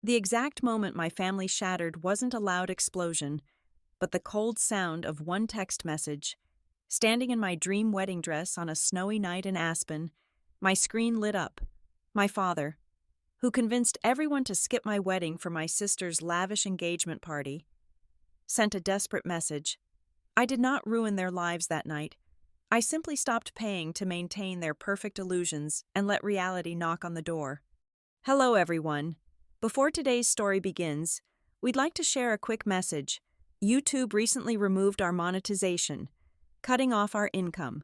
The exact moment my family shattered wasn't a loud explosion, but the cold sound of one text message. Standing in my dream wedding dress on a snowy night in Aspen, my screen lit up. My father, who convinced everyone to skip my wedding for my sister's lavish engagement party, sent a desperate message. I did not ruin their lives that night. I simply stopped paying to maintain their perfect illusions and let reality knock on the door. Hello, everyone. Before today's story begins, we'd like to share a quick message. YouTube recently removed our monetization, cutting off our income.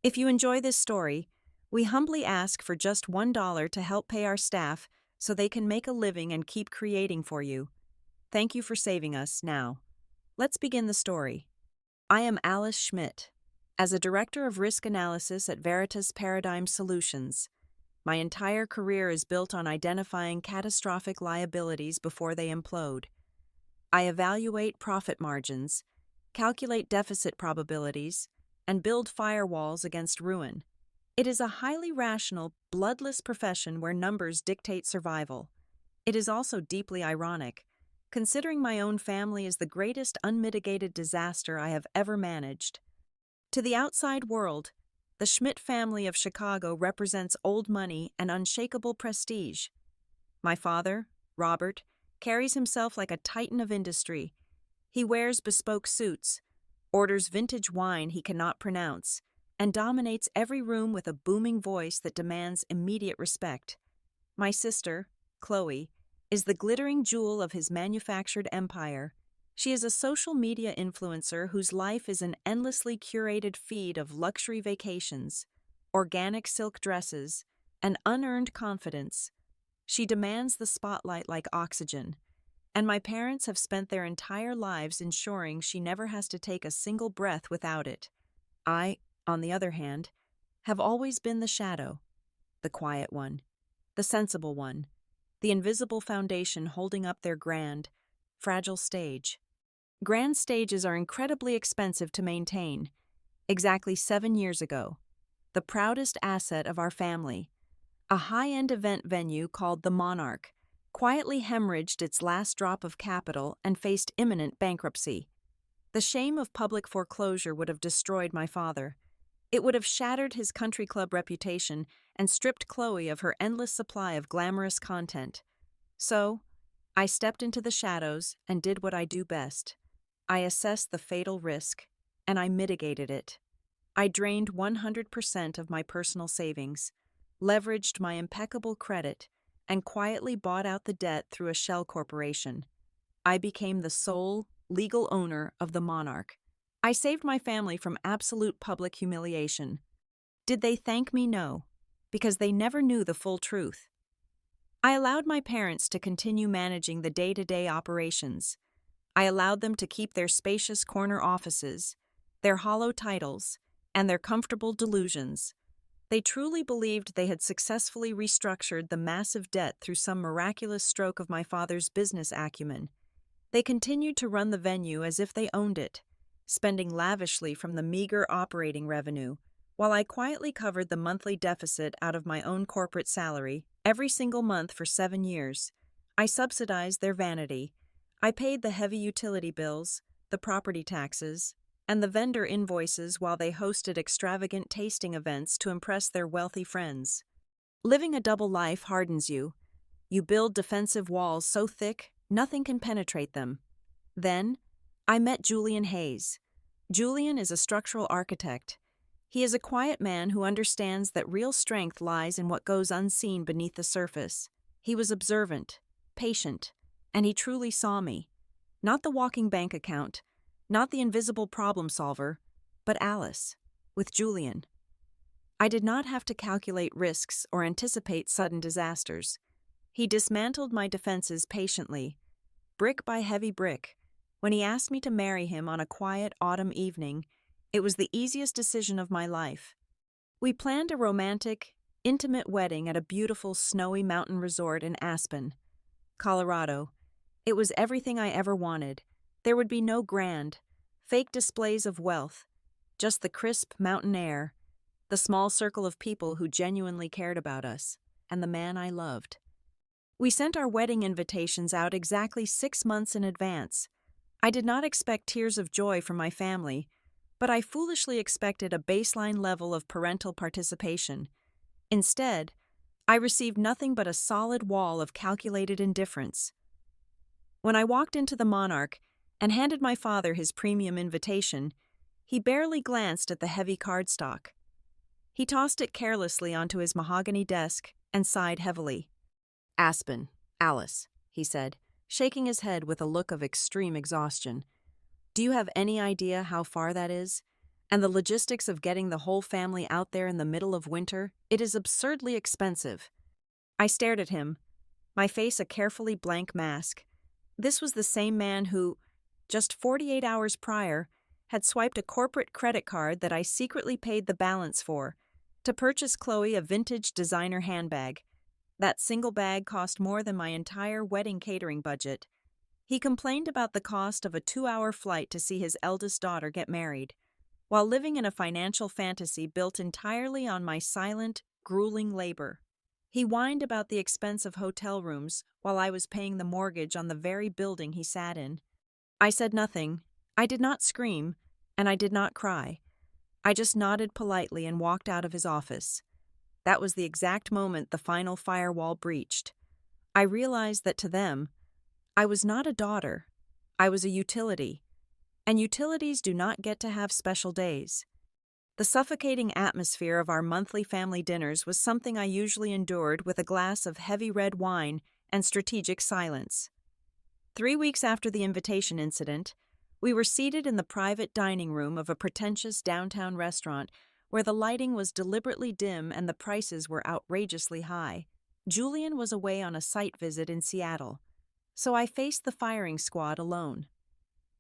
If you enjoy this story, we humbly ask for just $1 to help pay our staff so they can make a living and keep creating for you. Thank you for saving us now. Let's begin the story. I am Alice Schmidt. As a director of risk analysis at Veritas Paradigm Solutions, my entire career is built on identifying catastrophic liabilities before they implode. I evaluate profit margins, calculate deficit probabilities, and build firewalls against ruin. It is a highly rational, bloodless profession where numbers dictate survival. It is also deeply ironic, considering my own family is the greatest unmitigated disaster I have ever managed. To the outside world, the Schmidt family of Chicago represents old money and unshakable prestige. My father, Robert, carries himself like a titan of industry. He wears bespoke suits, orders vintage wine he cannot pronounce, and dominates every room with a booming voice that demands immediate respect. My sister, Chloe, is the glittering jewel of his manufactured empire. She is a social media influencer whose life is an endlessly curated feed of luxury vacations, organic silk dresses, and unearned confidence. She demands the spotlight like oxygen, and my parents have spent their entire lives ensuring she never has to take a single breath without it. I, on the other hand, have always been the shadow, the quiet one, the sensible one, the invisible foundation holding up their grand, fragile stage. Grand stages are incredibly expensive to maintain. Exactly 7 years ago, the proudest asset of our family, a high-end event venue called the Monarch, quietly hemorrhaged its last drop of capital and faced imminent bankruptcy. The shame of public foreclosure would have destroyed my father. It would have shattered his country club reputation and stripped Chloe of her endless supply of glamorous content. So, I stepped into the shadows and did what I do best. I assessed the fatal risk, and I mitigated it. I drained 100% of my personal savings, leveraged my impeccable credit, and quietly bought out the debt through a shell corporation. I became the sole, legal owner of the Monarch. I saved my family from absolute public humiliation. Did they thank me? No, because they never knew the full truth. I allowed my parents to continue managing the day-to-day operations. I allowed them to keep their spacious corner offices, their hollow titles, and their comfortable delusions. They truly believed they had successfully restructured the massive debt through some miraculous stroke of my father's business acumen. They continued to run the venue as if they owned it, spending lavishly from the meager operating revenue, while I quietly covered the monthly deficit out of my own corporate salary every single month for 7 years. I subsidized their vanity. I paid the heavy utility bills, the property taxes, and the vendor invoices while they hosted extravagant tasting events to impress their wealthy friends. Living a double life hardens you. You build defensive walls so thick, nothing can penetrate them. Then, I met Julian Hayes. Julian is a structural architect. He is a quiet man who understands that real strength lies in what goes unseen beneath the surface. He was observant, patient, and he truly saw me. Not the walking bank account, not the invisible problem solver, but Alice, with Julian. I did not have to calculate risks or anticipate sudden disasters. He dismantled my defenses patiently, brick by heavy brick. When he asked me to marry him on a quiet autumn evening, it was the easiest decision of my life. We planned a romantic, intimate wedding at a beautiful snowy mountain resort in Aspen, Colorado. It was everything I ever wanted. There would be no grand, fake displays of wealth, just the crisp mountain air, the small circle of people who genuinely cared about us, and the man I loved. We sent our wedding invitations out exactly 6 months in advance. I did not expect tears of joy from my family, but I foolishly expected a baseline level of parental participation. Instead, I received nothing but a solid wall of calculated indifference. When I walked into the Monarch and handed my father his premium invitation, he barely glanced at the heavy cardstock. He tossed it carelessly onto his mahogany desk and sighed heavily. "Aspen, Alice," he said, shaking his head with a look of extreme exhaustion. "Do you have any idea how far that is? And the logistics of getting the whole family out there in the middle of winter, it is absurdly expensive." I stared at him, my face a carefully blank mask. This was the same man who, just 48 hours prior, had swiped a corporate credit card that I secretly paid the balance for, to purchase Chloe a vintage designer handbag. That single bag cost more than my entire wedding catering budget. He complained about the cost of a 2-hour flight to see his eldest daughter get married, while living in a financial fantasy built entirely on my silent, grueling labor. He whined about the expense of hotel rooms while I was paying the mortgage on the very building he sat in. I said nothing. I did not scream, and I did not cry. I just nodded politely and walked out of his office. That was the exact moment the final firewall breached. I realized that to them, I was not a daughter. I was a utility. And utilities do not get to have special days. The suffocating atmosphere of our monthly family dinners was something I usually endured with a glass of heavy red wine and strategic silence. 3 weeks after the invitation incident, we were seated in the private dining room of a pretentious downtown restaurant where the lighting was deliberately dim and the prices were outrageously high. Julian was away on a site visit in Seattle, so I faced the firing squad alone.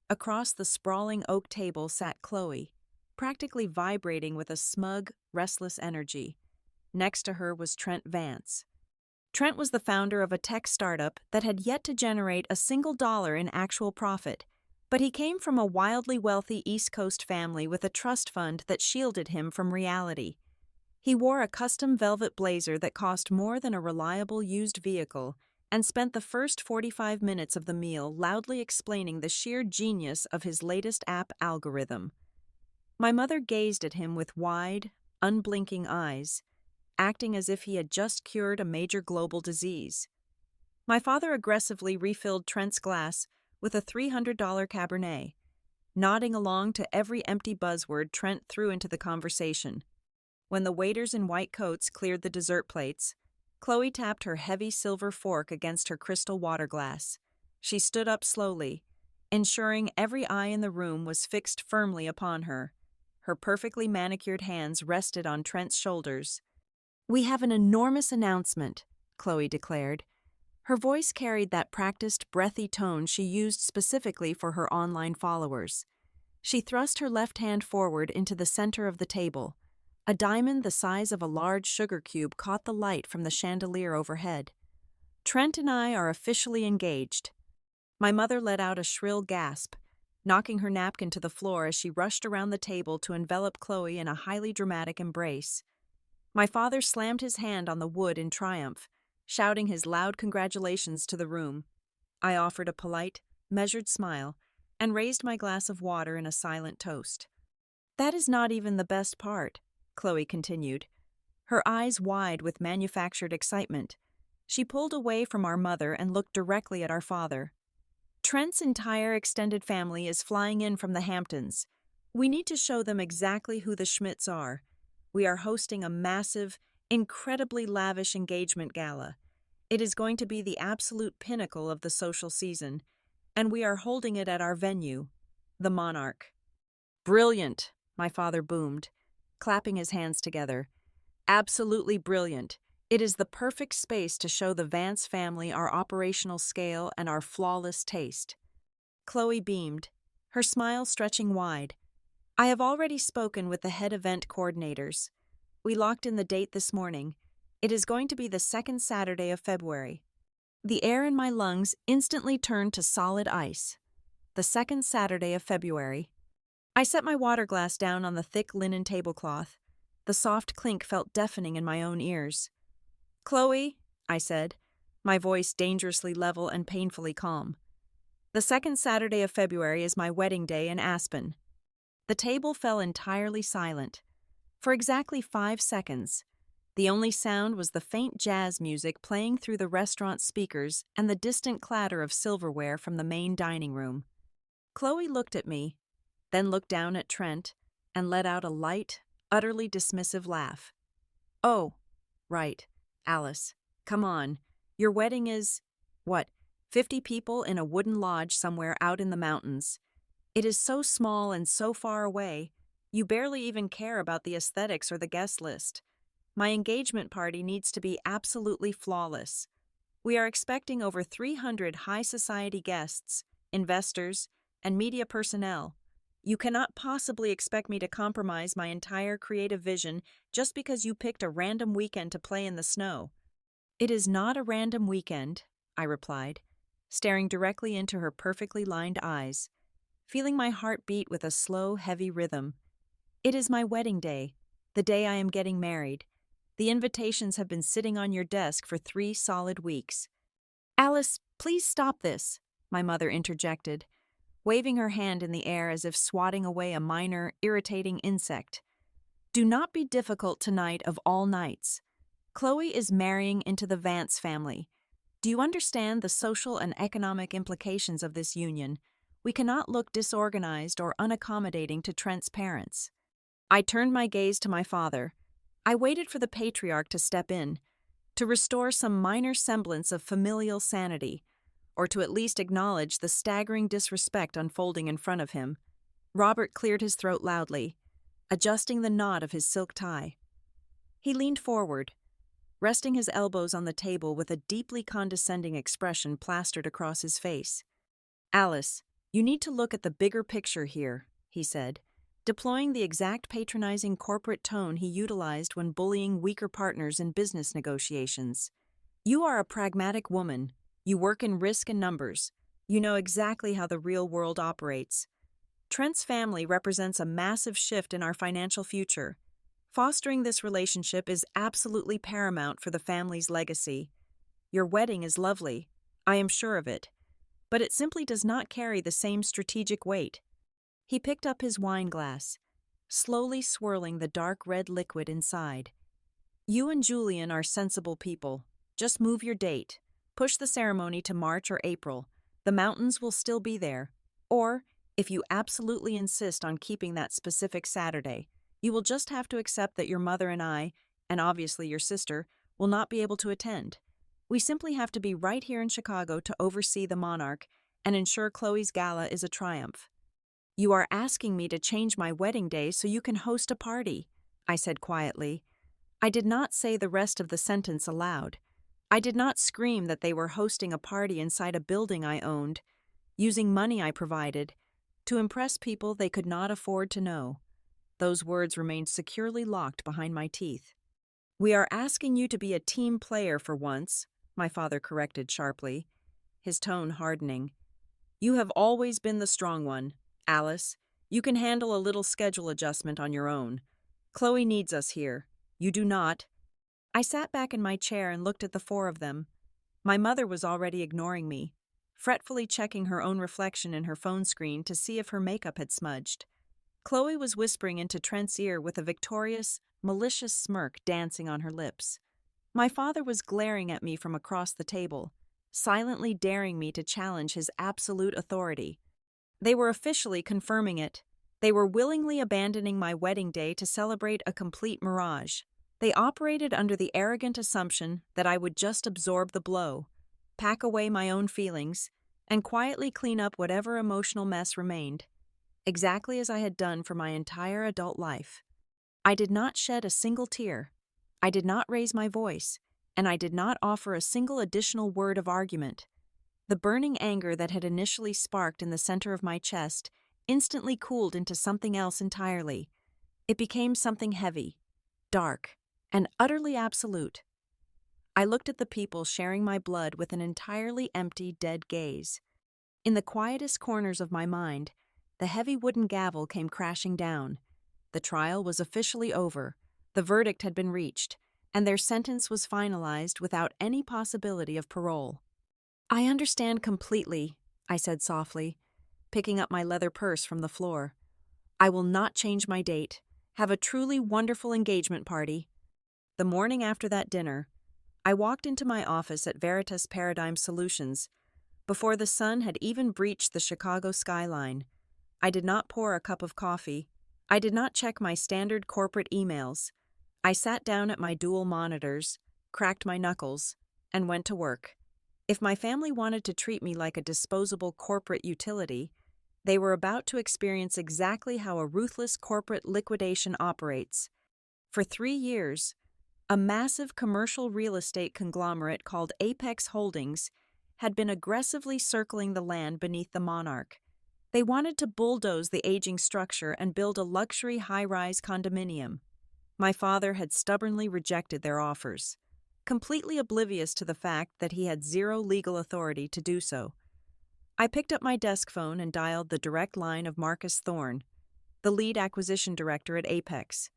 Across the sprawling oak table sat Chloe, practically vibrating with a smug, restless energy. Next to her was Trent Vance. Trent was the founder of a tech startup that had yet to generate a single dollar in actual profit, but he came from a wildly wealthy East Coast family with a trust fund that shielded him from reality. He wore a custom velvet blazer that cost more than a reliable used vehicle and spent the first 45 minutes of the meal loudly explaining the sheer genius of his latest app algorithm. My mother gazed at him with wide, unblinking eyes, acting as if he had just cured a major global disease. My father aggressively refilled Trent's glass with a $300 Cabernet, nodding along to every empty buzzword Trent threw into the conversation. When the waiters in white coats cleared the dessert plates, Chloe tapped her heavy silver fork against her crystal water glass. She stood up slowly, ensuring every eye in the room was fixed firmly upon her. Her perfectly manicured hands rested on Trent's shoulders. "We have an enormous announcement," Chloe declared. Her voice carried that practiced, breathy tone she used specifically for her online followers. She thrust her left hand forward into the center of the table. A diamond the size of a large sugar cube caught the light from the chandelier overhead. "Trent and I are officially engaged." My mother let out a shrill gasp, knocking her napkin to the floor as she rushed around the table to envelop Chloe in a highly dramatic embrace. My father slammed his hand on the wood in triumph, shouting his loud congratulations to the room. I offered a polite, measured smile and raised my glass of water in a silent toast. "That is not even the best part," Chloe continued, her eyes wide with manufactured excitement. She pulled away from our mother and looked directly at our father. "Trent's entire extended family is flying in from the Hamptons. We need to show them exactly who the Schmidts are. We are hosting a massive, incredibly lavish engagement gala. It is going to be the absolute pinnacle of the social season, and we are holding it at our venue, the Monarch." "Brilliant," my father boomed, clapping his hands together. "Absolutely brilliant. It is the perfect space to show the Vance family our operational scale and our flawless taste." Chloe beamed, her smile stretching wide. "I have already spoken with the head event coordinators. We locked in the date this morning. It is going to be the second Saturday of February." The air in my lungs instantly turned to solid ice. The second Saturday of February. I set my water glass down on the thick linen tablecloth. The soft clink felt deafening in my own ears. "Chloe," I said, my voice dangerously level and painfully calm. The second Saturday of February is my wedding day in Aspen. The table fell entirely silent. For exactly 5 seconds, the only sound was the faint jazz music playing through the restaurant speakers and the distant clatter of silverware from the main dining room. Chloe looked at me, then looked down at Trent, and let out a light, utterly dismissive laugh. "Oh, right, Alice. Come on. Your wedding is, what, 50 people in a wooden lodge somewhere out in the mountains. It is so small and so far away, you barely even care about the aesthetics or the guest list. My engagement party needs to be absolutely flawless. We are expecting over 300 high society guests, investors, and media personnel. You cannot possibly expect me to compromise my entire creative vision just because you picked a random weekend to play in the snow." "It is not a random weekend," I replied, staring directly into her perfectly lined eyes, feeling my heart beat with a slow, heavy rhythm. "It is my wedding day, the day I am getting married. The invitations have been sitting on your desk for 3 solid weeks." "Alice, please stop this," my mother interjected, waving her hand in the air as if swatting away a minor, irritating insect. "Do not be difficult tonight of all nights. Chloe is marrying into the Vance family. Do you understand the social and economic implications of this union? We cannot look disorganized or unaccommodating to Trent's parents." I turned my gaze to my father. I waited for the patriarch to step in, to restore some minor semblance of familial sanity, or to at least acknowledge the staggering disrespect unfolding in front of him. Robert cleared his throat loudly, adjusting the knot of his silk tie. He leaned forward, resting his elbows on the table with a deeply condescending expression plastered across his face. "Alice, you need to look at the bigger picture here," he said, deploying the exact patronizing corporate tone he utilized when bullying weaker partners in business negotiations. "You are a pragmatic woman. You work in risk and numbers. You know exactly how the real world operates. Trent's family represents a massive shift in our financial future. Fostering this relationship is absolutely paramount for the family's legacy. Your wedding is lovely, I am sure of it, but it simply does not carry the same strategic weight." He picked up his wine glass, slowly swirling the dark red liquid inside. "You and Julian are sensible people. Just move your date. Push the ceremony to March or April. The mountains will still be there. Or, if you absolutely insist on keeping that specific Saturday, you will just have to accept that your mother and I, and obviously your sister, will not be able to attend. We simply have to be right here in Chicago to oversee the monarch and ensure Chloe's gala is a triumph." "You are asking me to change my wedding day so you can host a party," I said quietly. I did not say the rest of the sentence aloud. I did not scream that they were hosting a party inside a building I owned, using money I provided, to impress people they could not afford to know. Those words remained securely locked behind my teeth. "We are asking you to be a team player for once," my father corrected sharply, his tone hardening. "You have always been the strong one, Alice. You can handle a little schedule adjustment on your own. Chloe needs us here. You do not." I sat back in my chair and looked at the 4 of them. My mother was already ignoring me, fretfully checking her own reflection in her phone screen to see if her makeup had smudged. Chloe was whispering into Trent's ear with a victorious, malicious smirk dancing on her lips. My father was glaring at me from across the table, silently daring me to challenge his absolute authority. They were officially confirming it. They were willingly abandoning my wedding day to celebrate a complete mirage. They operated under the arrogant assumption that I would just absorb the blow, pack away my own feelings, and quietly clean up whatever emotional mess remained, exactly as I had done for my entire adult life. I did not shed a single tear. I did not raise my voice, and I did not offer a single additional word of argument. The burning anger that had initially sparked in the center of my chest instantly cooled into something else entirely. It became something heavy, dark, and utterly absolute. I looked at the people sharing my blood with an entirely empty, dead gaze. In the quietest corners of my mind, the heavy wooden gavel came crashing down. The trial was officially over. The verdict had been reached, and their sentence was finalized without any possibility of parole. "I understand completely," I said softly, picking up my leather purse from the floor. "I will not change my date. Have a truly wonderful engagement party." The morning after that dinner, I walked into my office at Veritas Paradigm Solutions. Before the sun had even breached the Chicago skyline, I did not pour a cup of coffee. I did not check my standard corporate emails. I sat down at my dual monitors, cracked my knuckles, and went to work. If my family wanted to treat me like a disposable corporate utility, they were about to experience exactly how a ruthless corporate liquidation operates. For 3 years, a massive commercial real estate conglomerate called Apex Holdings had been aggressively circling the land beneath the monarch. They wanted to bulldoze the aging structure and build a luxury high-rise condominium. My father had stubbornly rejected their offers, completely oblivious to the fact that he had zero legal authority to do so. I picked up my desk phone and dialed the direct line of Marcus Thorne, the lead acquisition director at Apex.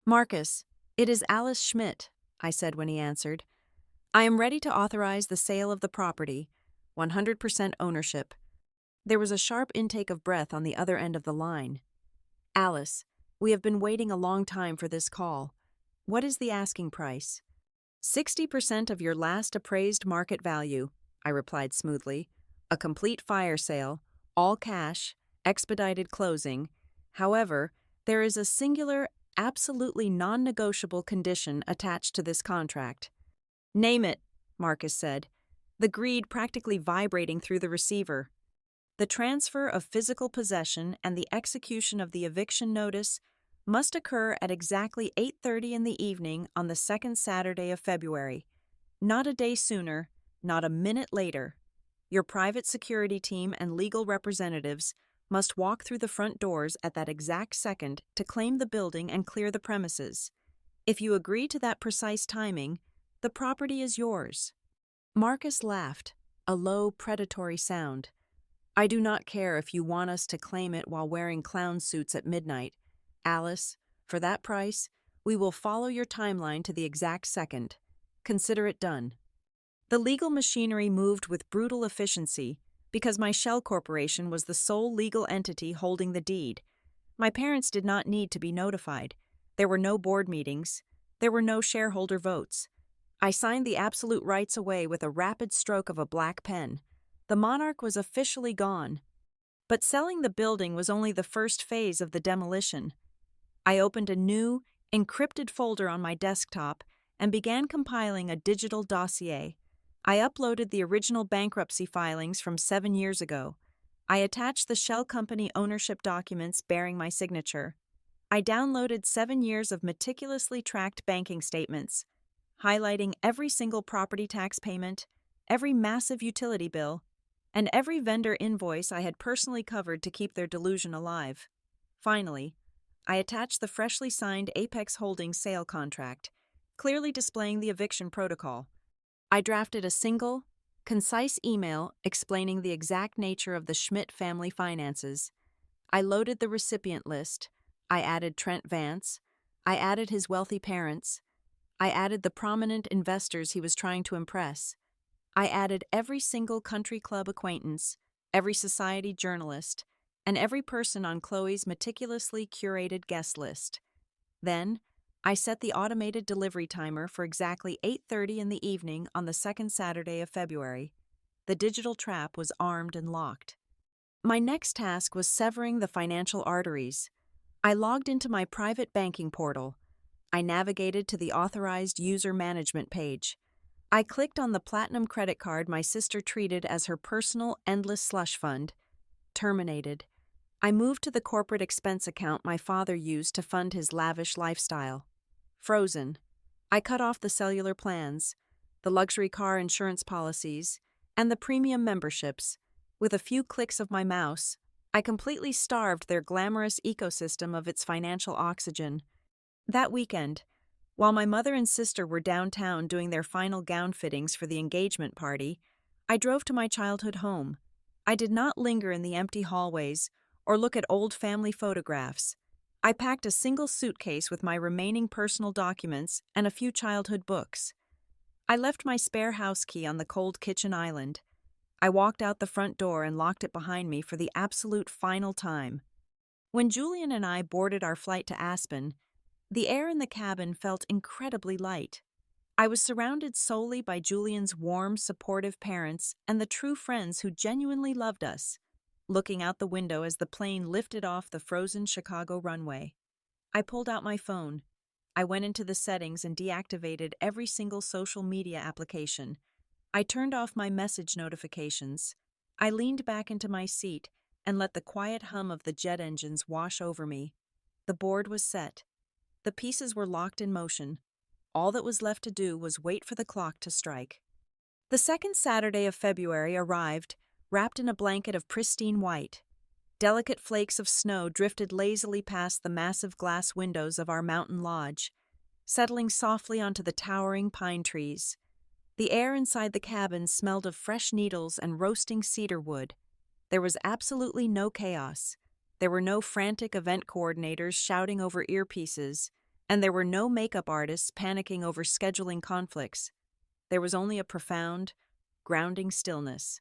"Marcus, it is Alice Schmidt," I said when he answered. "I am ready to authorize the sale of the property, 100% ownership." There was a sharp intake of breath on the other end of the line. "Alice, we have been waiting a long time for this call. What is the asking price?" 60% of your last appraised market value," I replied smoothly. "A complete fire sale, all cash, expedited closing. However, there is a singular, absolutely non-negotiable condition attached to this contract." "Name it," Marcus said, the greed practically vibrating through the receiver. "The transfer of physical possession and the execution of the eviction notice must occur at exactly 8:30 in the evening on the second Saturday of February. Not a day sooner, not a minute later. Your private security team and legal representatives must walk through the front doors at that exact second to claim the building and clear the premises. If you agree to that precise timing, the property is yours." Marcus laughed, a low, predatory sound. "I do not care if you want us to claim it while wearing clown suits at midnight. Alice, for that price, we will follow your timeline to the exact second. Consider it done." The legal machinery moved with brutal efficiency because my shell corporation was the sole legal entity holding the deed. My parents did not need to be notified. There were no board meetings. There were no shareholder votes. I signed the absolute rights away with a rapid stroke of a black pen. The monarch was officially gone. But selling the building was only the first phase of the demolition. I opened a new, encrypted folder on my desktop and began compiling a digital dossier. I uploaded the original bankruptcy filings from 7 years ago. I attached the shell company ownership documents bearing my signature. I downloaded 7 years of meticulously tracked banking statements, highlighting every single property tax payment, every massive utility bill, and every vendor invoice I had personally covered to keep their delusion alive. Finally, I attached the freshly signed Apex Holdings sale contract, clearly displaying the eviction protocol. I drafted a single, concise email explaining the exact nature of the Schmidt family finances. I loaded the recipient list. I added Trent Vance. I added his wealthy parents. I added the prominent investors he was trying to impress. I added every single country club acquaintance, every society journalist, and every person on Chloe's meticulously curated guest list. Then, I set the automated delivery timer for exactly 8:30 in the evening on the second Saturday of February. The digital trap was armed and locked. My next task was severing the financial arteries. I logged into my private banking portal. I navigated to the authorized user management page. I clicked on the platinum credit card my sister treated as her personal endless slush fund. Terminated. I moved to the corporate expense account my father used to fund his lavish lifestyle. Frozen. I cut off the cellular plans, the luxury car insurance policies, and the premium memberships. With a few clicks of my mouse, I completely starved their glamorous ecosystem of its financial oxygen. That weekend, while my mother and sister were downtown doing their final gown fittings for the engagement party, I drove to my childhood home. I did not linger in the empty hallways or look at old family photographs. I packed a single suitcase with my remaining personal documents and a few childhood books. I left my spare house key on the cold kitchen island. I walked out the front door and locked it behind me for the absolute final time. When Julian and I boarded our flight to Aspen, the air in the cabin felt incredibly light. I was surrounded solely by Julian's warm, supportive parents and the true friends who genuinely loved us. Looking out the window as the plane lifted off the frozen Chicago runway, I pulled out my phone. I went into the settings and deactivated every single social media application. I turned off my message notifications. I leaned back into my seat and let the quiet hum of the jet engines wash over me. The board was set. The pieces were locked in motion. All that was left to do was wait for the clock to strike. The second Saturday of February arrived, wrapped in a blanket of pristine white. Delicate flakes of snow drifted lazily past the massive glass windows of our mountain lodge, settling softly onto the towering pine trees. The air inside the cabin smelled of fresh needles and roasting cedar wood. There was absolutely no chaos. There were no frantic event coordinators shouting over earpieces, and there were no makeup artists panicking over scheduling conflicts. There was only a profound, grounding stillness.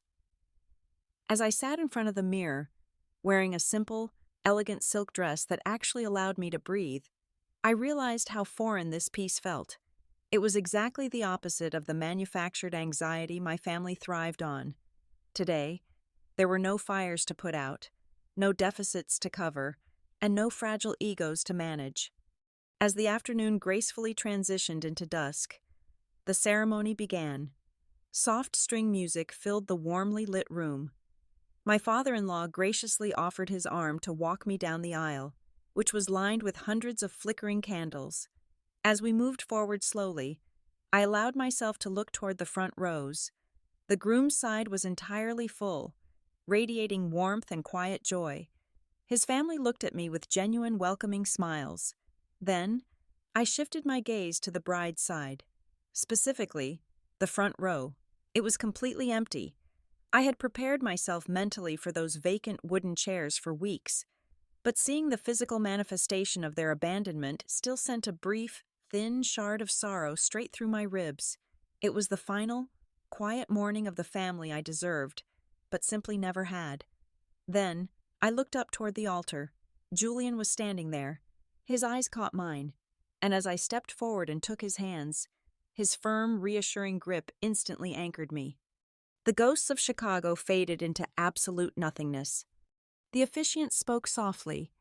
As I sat in front of the mirror, wearing a simple, elegant silk dress that actually allowed me to breathe, I realized how foreign this piece felt. It was exactly the opposite of the manufactured anxiety my family thrived on. Today, there were no fires to put out, no deficits to cover, and no fragile egos to manage. As the afternoon gracefully transitioned into dusk, the ceremony began. Soft string music filled the warmly lit room. My father-in-law graciously offered his arm to walk me down the aisle, which was lined with hundreds of flickering candles. As we moved forward slowly, I allowed myself to look toward the front rows. The groom's side was entirely full, radiating warmth and quiet joy. His family looked at me with genuine welcoming smiles. Then, I shifted my gaze to the bride's side. Specifically, the front row. It was completely empty. I had prepared myself mentally for those vacant wooden chairs for weeks, but seeing the physical manifestation of their abandonment still sent a brief, thin shard of sorrow straight through my ribs. It was the final, quiet mourning of the family I deserved, but simply never had. Then, I looked up toward the altar. Julian was standing there. His eyes caught mine, and as I stepped forward and took his hands, his firm, reassuring grip instantly anchored me. The ghosts of Chicago faded into absolute nothingness. The officiant spoke softly,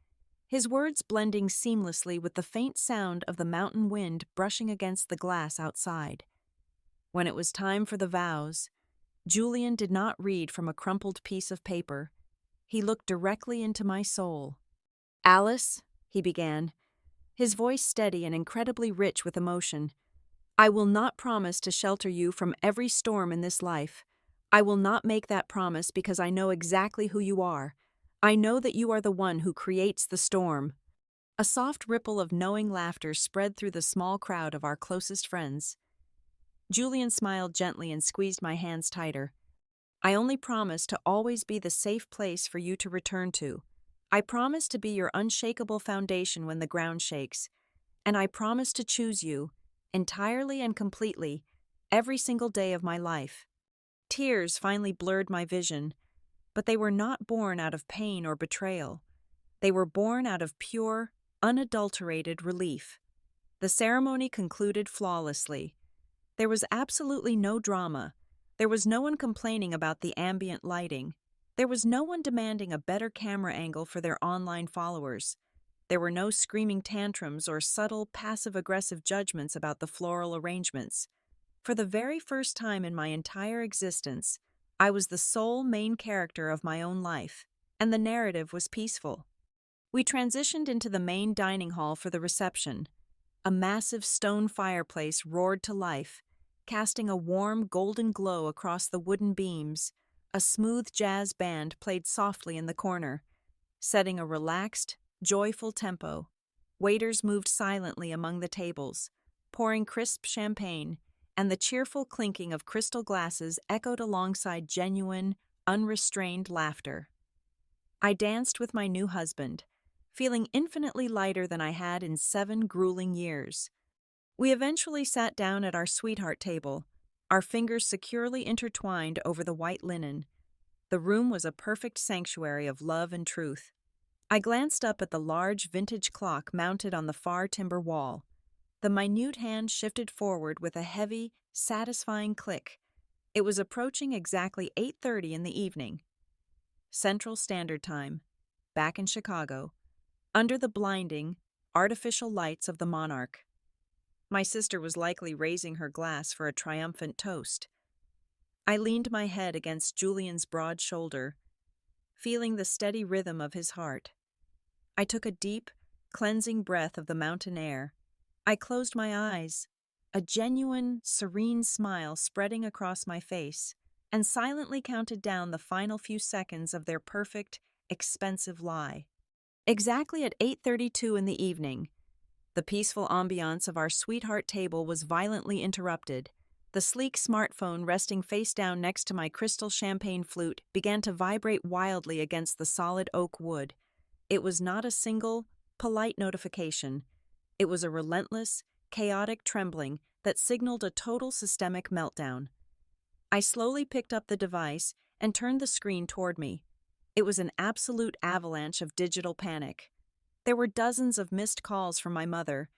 his words blending seamlessly with the faint sound of the mountain wind brushing against the glass outside. When it was time for the vows, Julian did not read from a crumpled piece of paper. He looked directly into my soul. "Alice," he began, his voice steady and incredibly rich with emotion, "I will not promise to shelter you from every storm in this life. I will not make that promise because I know exactly who you are. I know that you are the one who creates the storm." A soft ripple of knowing laughter spread through the small crowd of our closest friends. Julian smiled gently and squeezed my hands tighter. "I only promise to always be the safe place for you to return to. I promise to be your unshakable foundation when the ground shakes. And I promise to choose you, entirely and completely, every single day of my life." Tears finally blurred my vision, but they were not born out of pain or betrayal. They were born out of pure, unadulterated relief. The ceremony concluded flawlessly. There was absolutely no drama. There was no one complaining about the ambient lighting. There was no one demanding a better camera angle for their online followers. There were no screaming tantrums or subtle, passive-aggressive judgments about the floral arrangements. For the very first time in my entire existence, I was the sole main character of my own life, and the narrative was peaceful. We transitioned into the main dining hall for the reception. A massive stone fireplace roared to life, casting a warm golden glow across the wooden beams. A smooth jazz band played softly in the corner, setting a relaxed, joyful tempo. Waiters moved silently among the tables, pouring crisp champagne, and the cheerful clinking of crystal glasses echoed alongside genuine, unrestrained laughter. I danced with my new husband, feeling infinitely lighter than I had in 7 grueling years. We eventually sat down at our sweetheart table, our fingers securely intertwined over the white linen. The room was a perfect sanctuary of love and truth. I glanced up at the large vintage clock mounted on the far timber wall. The minute hand shifted forward with a heavy, satisfying click. It was approaching exactly 8:30 in the evening. Central Standard Time, back in Chicago, under the blinding, artificial lights of the Monarch. My sister was likely raising her glass for a triumphant toast. I leaned my head against Julian's broad shoulder, feeling the steady rhythm of his heart. I took a deep, cleansing breath of the mountain air. I closed my eyes, a genuine, serene smile spreading across my face, and silently counted down the final few seconds of their perfect, expensive lie. Exactly at 8:32 in the evening, the peaceful ambiance of our sweetheart table was violently interrupted. The sleek smartphone resting face down next to my crystal champagne flute began to vibrate wildly against the solid oak wood. It was not a single, polite notification. It was a relentless, chaotic trembling that signaled a total systemic meltdown. I slowly picked up the device and turned the screen toward me. It was an absolute avalanche of digital panic. There were dozens of missed calls from my mother.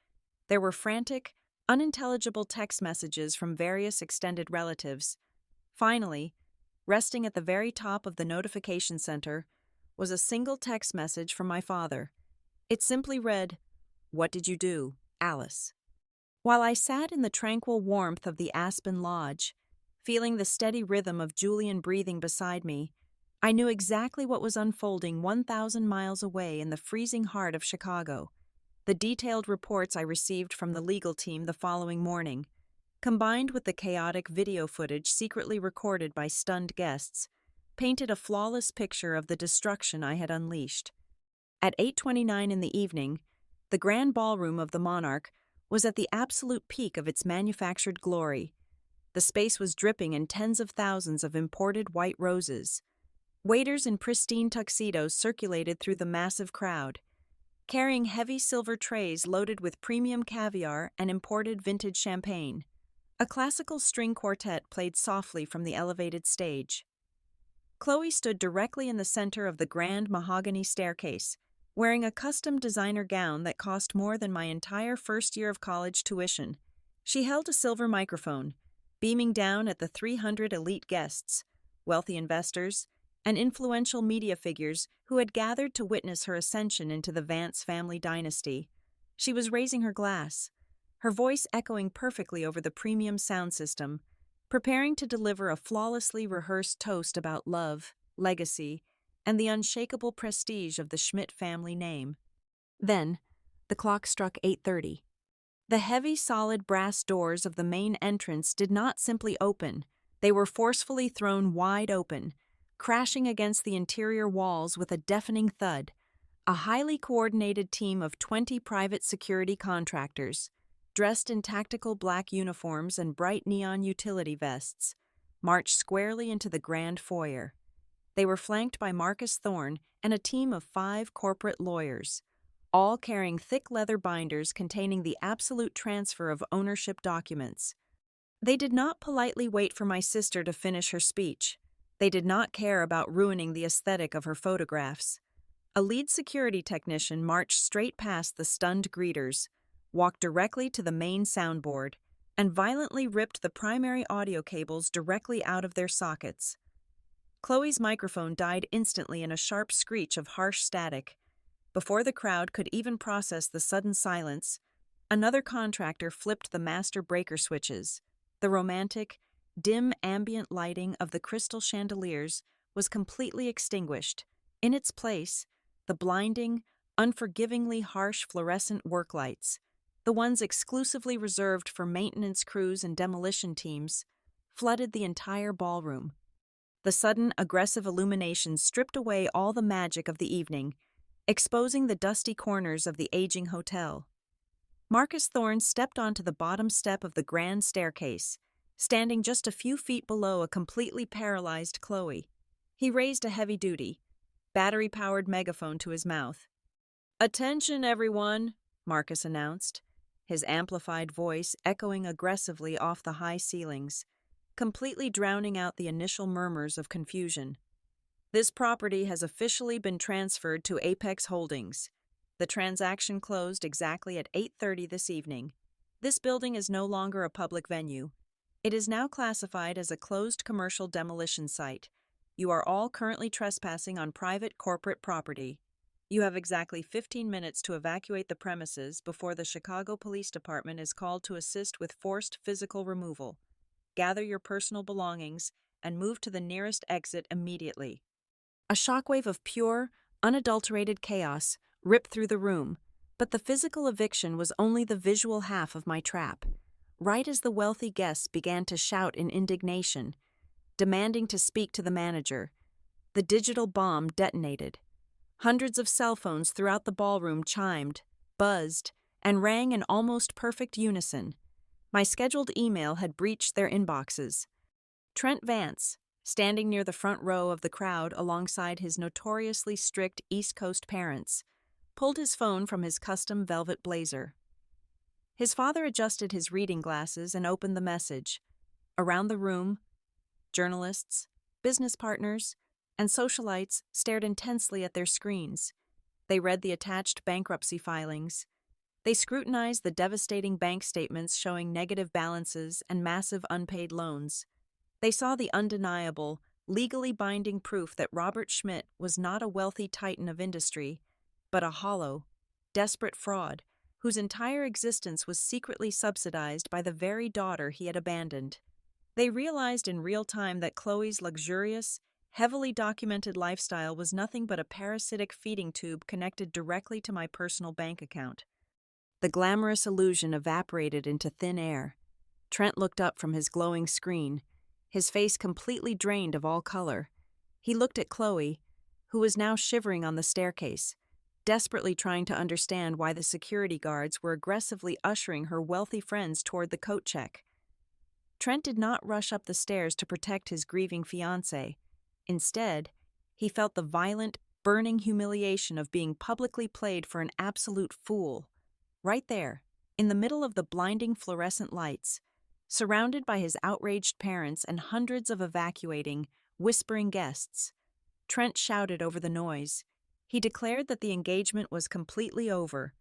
There were frantic, unintelligible text messages from various extended relatives. Finally, resting at the very top of the notification center, was a single text message from my father. It simply read, "What did you do, Alice?" While I sat in the tranquil warmth of the Aspen Lodge, feeling the steady rhythm of Julian breathing beside me, I knew exactly what was unfolding 1,000 miles away in the freezing heart of Chicago. The detailed reports I received from the legal team the following morning, combined with the chaotic video footage secretly recorded by stunned guests, painted a flawless picture of the destruction I had unleashed. At 8:29 in the evening, the grand ballroom of the Monarch was at the absolute peak of its manufactured glory. The space was dripping in tens of thousands of imported white roses. Waiters in pristine tuxedos circulated through the massive crowd, carrying heavy silver trays loaded with premium caviar and imported vintage champagne. A classical string quartet played softly from the elevated stage. Chloe stood directly in the center of the grand mahogany staircase, wearing a custom designer gown that cost more than my entire first year of college tuition. She held a silver microphone, beaming down at the 300 elite guests, wealthy investors, and influential media figures who had gathered to witness her ascension into the Vance family dynasty. She was raising her glass, her voice echoing perfectly over the premium sound system, preparing to deliver a flawlessly rehearsed toast about love, legacy, and the unshakable prestige of the Schmidt family name. Then, the clock struck 8:30. The heavy, solid brass doors of the main entrance did not simply open, they were forcefully thrown wide open, crashing against the interior walls with a deafening thud. A highly coordinated team of 20 private security contractors, dressed in tactical black uniforms and bright neon utility vests, marched squarely into the grand foyer. They were flanked by Marcus Thorne and a team of 5 corporate lawyers, all carrying thick leather binders containing the absolute transfer of ownership documents. They did not politely wait for my sister to finish her speech. They did not care about ruining the aesthetic of her photographs. A lead security technician marched straight past the stunned greeters, walked directly to the main soundboard, and violently ripped the primary audio cables directly out of their sockets. Chloe's microphone died instantly in a sharp screech of harsh static. Before the crowd could even process the sudden silence, another contractor flipped the master breaker switches. The romantic, dim ambient lighting of the crystal chandeliers was completely extinguished. In its place, the blinding, unforgivingly harsh fluorescent work lights, the ones exclusively reserved for maintenance crews and demolition teams, flooded the entire ballroom. The sudden, aggressive illumination stripped away all the magic of the evening, exposing the dusty corners of the aging hotel. Marcus Thorne stepped onto the bottom step of the grand staircase, standing just a few feet below a completely paralyzed Chloe. He raised a heavy-duty, battery-powered megaphone to his mouth. Attention, everyone, Marcus announced, his amplified voice echoing aggressively off the high ceilings, completely drowning out the initial murmurs of confusion. This property has officially been transferred to Apex Holdings. The transaction closed exactly at 8:30 this evening. This building is no longer a public venue. It is now classified as a closed commercial demolition site. You are all currently trespassing on private corporate property. You have exactly 15 minutes to evacuate the premises before the Chicago Police Department is called to assist with forced physical removal. Gather your personal belongings and move to the nearest exit immediately. A shockwave of pure, unadulterated chaos ripped through the room, but the physical eviction was only the visual half of my trap. Right as the wealthy guests began to shout in indignation, demanding to speak to the manager, the digital bomb detonated. Hundreds of cell phones throughout the ballroom chimed, buzzed, and rang in almost perfect unison. My scheduled email had breached their inboxes. Trent Vance, standing near the front row of the crowd alongside his notoriously strict East Coast parents, pulled his phone from his custom velvet blazer. His father adjusted his reading glasses and opened the message. Around the room, journalists, business partners, and socialites stared intensely at their screens. They read the attached bankruptcy filings. They scrutinized the devastating bank statements showing negative balances and massive unpaid loans. They saw the undeniable, legally binding proof that Robert Schmidt was not a wealthy titan of industry, but a hollow, desperate fraud whose entire existence was secretly subsidized by the very daughter he had abandoned. They realized in real time that Chloe's luxurious, heavily documented lifestyle was nothing but a parasitic feeding tube connected directly to my personal bank account. The glamorous illusion evaporated into thin air. Trent looked up from his glowing screen, his face completely drained of all color. He looked at Chloe, who was now shivering on the staircase, desperately trying to understand why the security guards were aggressively ushering her wealthy friends toward the coat check. Trent did not rush up the stairs to protect his grieving fiancée. Instead, he felt the violent, burning humiliation of being publicly played for an absolute fool. Right there, in the middle of the blinding fluorescent lights, surrounded by his outraged parents and hundreds of evacuating, whispering guests, Trent shouted over the noise. He declared that the engagement was completely over,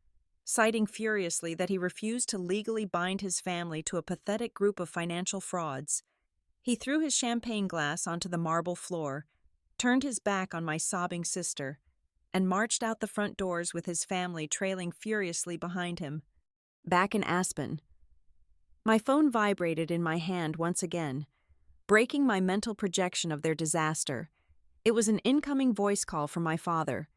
citing furiously that he refused to legally bind his family to a pathetic group of financial frauds. He threw his champagne glass onto the marble floor, turned his back on my sobbing sister, and marched out the front doors with his family trailing furiously behind him. Back in Aspen, my phone vibrated in my hand once again, breaking my mental projection of their disaster. It was an incoming voice call from my father.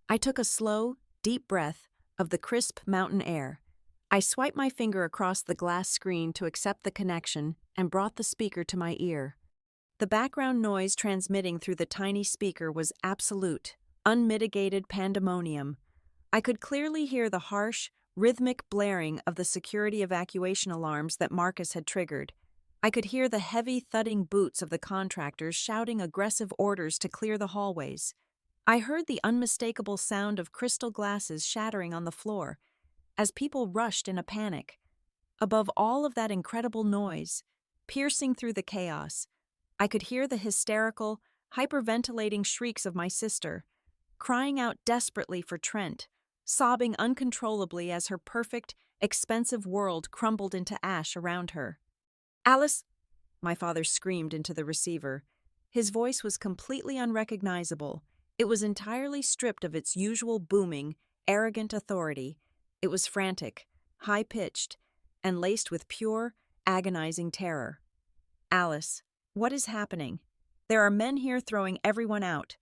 I took a slow, deep breath of the crisp mountain air. I swiped my finger across the glass screen to accept the connection and brought the speaker to my ear. The background noise transmitting through the tiny speaker was absolute, unmitigated pandemonium. I could clearly hear the harsh, rhythmic blaring of the security evacuation alarms that Marcus had triggered. I could hear the heavy thudding boots of the contractors shouting aggressive orders to clear the hallways. I heard the unmistakable sound of crystal glasses shattering on the floor as people rushed in a panic. Above all of that incredible noise, piercing through the chaos, I could hear the hysterical, hyperventilating shrieks of my sister, crying out desperately for Trent, sobbing uncontrollably as her perfect, expensive world crumbled into ash around her. "Alice!" my father screamed into the receiver. His voice was completely unrecognizable. It was entirely stripped of its usual booming, arrogant authority. It was frantic, high-pitched, and laced with pure, agonizing terror. "Alice, what is happening? There are men here throwing everyone out.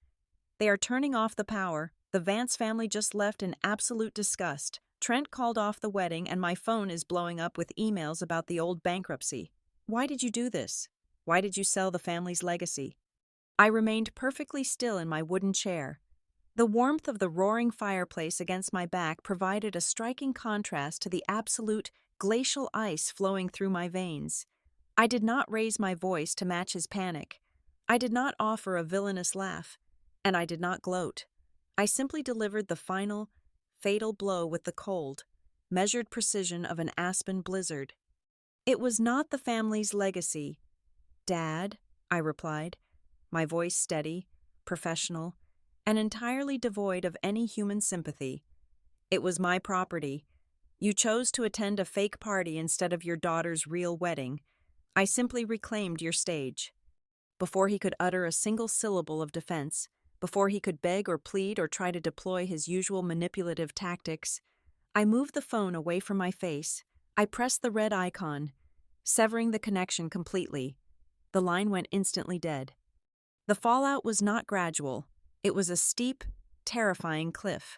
They are turning off the power. The Vance family just left in absolute disgust. Trent called off the wedding and my phone is blowing up with emails about the old bankruptcy. Why did you do this? Why did you sell the family's legacy?" I remained perfectly still in my wooden chair. The warmth of the roaring fireplace against my back provided a striking contrast to the absolute, glacial ice flowing through my veins. I did not raise my voice to match his panic. I did not offer a villainous laugh, and I did not gloat. I simply delivered the final, fatal blow with the cold, measured precision of an aspen blizzard. It was not the family's legacy. Dad, I replied, my voice steady, professional, and entirely devoid of any human sympathy. It was my property. You chose to attend a fake party instead of your daughter's real wedding. I simply reclaimed your stage. Before he could utter a single syllable of defense, before he could beg or plead or try to deploy his usual manipulative tactics, I moved the phone away from my face. I pressed the red icon, severing the connection completely. The line went instantly dead. The fallout was not gradual. It was a steep, terrifying cliff.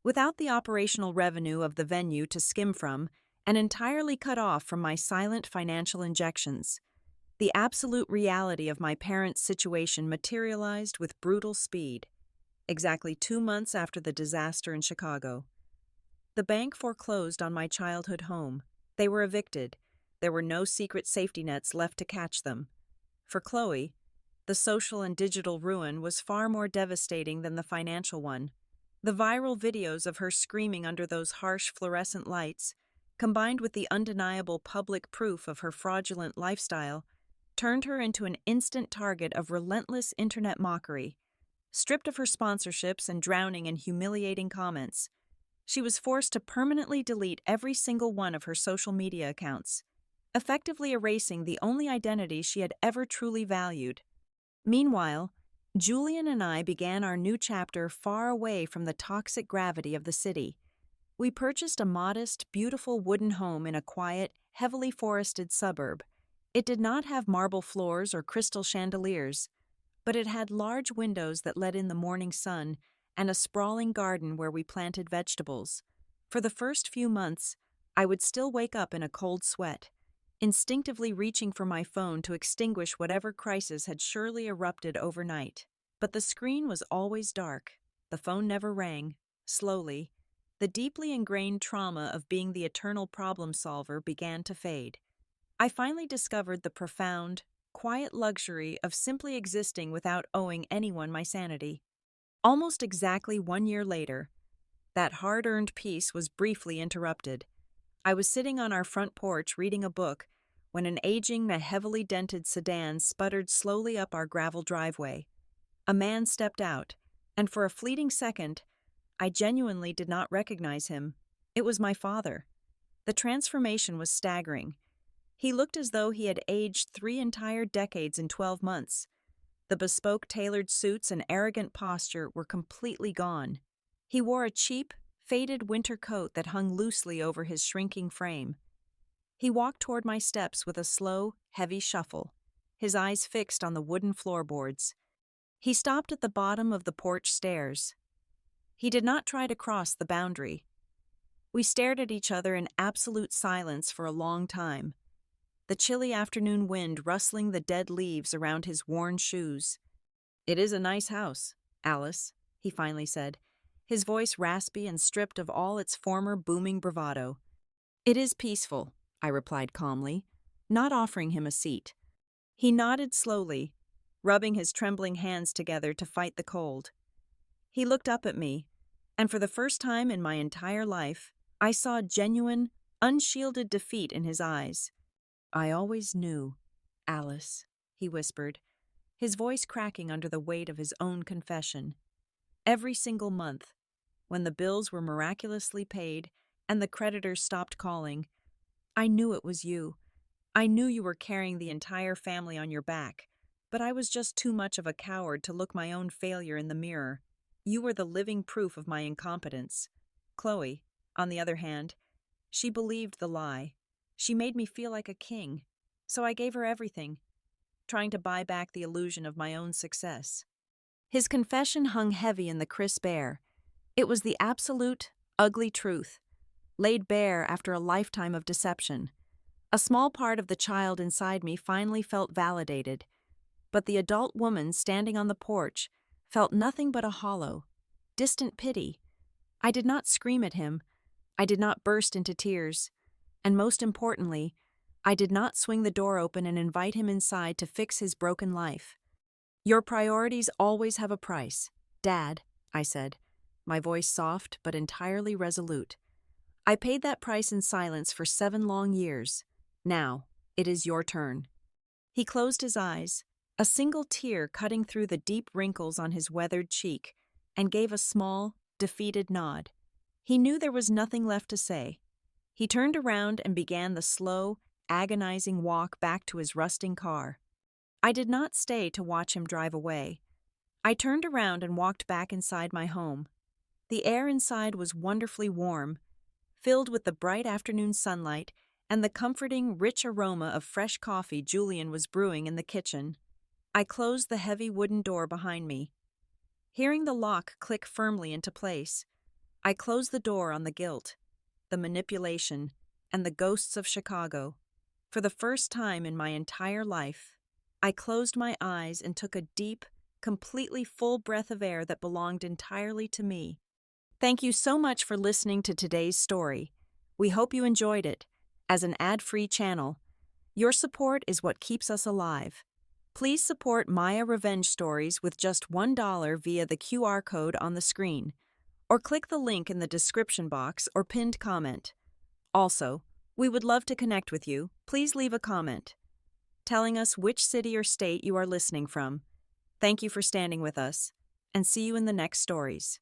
Without the operational revenue of the venue to skim from, and entirely cut off from my silent financial injections, the absolute reality of my parents' situation materialized with brutal speed, exactly 2 months after the disaster in Chicago. The bank foreclosed on my childhood home. They were evicted. There were no secret safety nets left to catch them. For Chloe, the social and digital ruin was far more devastating than the financial one. The viral videos of her screaming under those harsh fluorescent lights, combined with the undeniable public proof of her fraudulent lifestyle, turned her into an instant target of relentless internet mockery. Stripped of her sponsorships and drowning in humiliating comments, she was forced to permanently delete every single one of her social media accounts, effectively erasing the only identity she had ever truly valued. Meanwhile, Julian and I began our new chapter far away from the toxic gravity of the city. We purchased a modest, beautiful wooden home in a quiet, heavily forested suburb. It did not have marble floors or crystal chandeliers, but it had large windows that let in the morning sun and a sprawling garden where we planted vegetables. For the first few months, I would still wake up in a cold sweat, instinctively reaching for my phone to extinguish whatever crisis had surely erupted overnight. But the screen was always dark. The phone never rang. Slowly, the deeply ingrained trauma of being the eternal problem solver began to fade. I finally discovered the profound, quiet luxury of simply existing without owing anyone my sanity. Almost exactly 1 year later, that hard-earned peace was briefly interrupted. I was sitting on our front porch reading a book when an aging, heavily dented sedan sputtered slowly up our gravel driveway. A man stepped out, and for a fleeting second, I genuinely did not recognize him. It was my father. The transformation was staggering. He looked as though he had aged 3 entire decades in 12 months. The bespoke tailored suits and arrogant posture were completely gone. He wore a cheap, faded winter coat that hung loosely over his shrinking frame. He walked toward my steps with a slow, heavy shuffle, his eyes fixed on the wooden floorboards. He stopped at the bottom of the porch stairs. He did not try to cross the boundary. We stared at each other in absolute silence for a long time, the chilly afternoon wind rustling the dead leaves around his worn shoes. "It is a nice house, Alice," he finally said, his voice raspy and stripped of all its former booming bravado. "It is peaceful," I replied calmly, not offering him a seat. He nodded slowly, rubbing his trembling hands together to fight the cold. He looked up at me, and for the first time in my entire life, I saw genuine, unshielded defeat in his eyes. "I always knew, Alice," he whispered, his voice cracking under the weight of his own confession. "Every single month, when the bills were miraculously paid and the creditors stopped calling, I knew it was you. I knew you were carrying the entire family on your back, but I was just too much of a coward to look my own failure in the mirror. You were the living proof of my incompetence. Chloe, on the other hand, she believed the lie. She made me feel like a king, so I gave her everything, trying to buy back the illusion of my own success." His confession hung heavy in the crisp air. It was the absolute, ugly truth, laid bare after a lifetime of deception. A small part of the child inside me finally felt validated, but the adult woman standing on the porch felt nothing but a hollow, distant pity. I did not scream at him. I did not burst into tears. And most importantly, I did not swing the door open and invite him inside to fix his broken life. "Your priorities always have a price, Dad," I said. my voice soft but entirely resolute. "I paid that price in silence for 7 long years. Now, it is your turn." He closed his eyes, a single tear cutting through the deep wrinkles on his weathered cheek, and gave a small, defeated nod. He knew there was nothing left to say. He turned around and began the slow, agonizing walk back to his rusting car. I did not stay to watch him drive away. I turned around and walked back inside my home. The air inside was wonderfully warm, filled with the bright afternoon sunlight and the comforting, rich aroma of fresh coffee Julian was brewing in the kitchen. I closed the heavy wooden door behind me. Hearing the lock click firmly into place, I closed the door on the guilt, the manipulation, and the ghosts of Chicago. For the first time in my entire life, I closed my eyes and took a deep, completely full breath of air that belonged entirely to me. Thank you so much for listening to today's story. We hope you enjoyed it. As an ad-free channel, your support is what keeps us alive. Please support Maya Revenge Stories with just $1 via the QR code on the screen, or click the link in the description box or pinned comment. Also, we would love to connect with you. Please leave a comment telling us which city or state you are listening from. Thank you for standing with us, and see you in the next stories.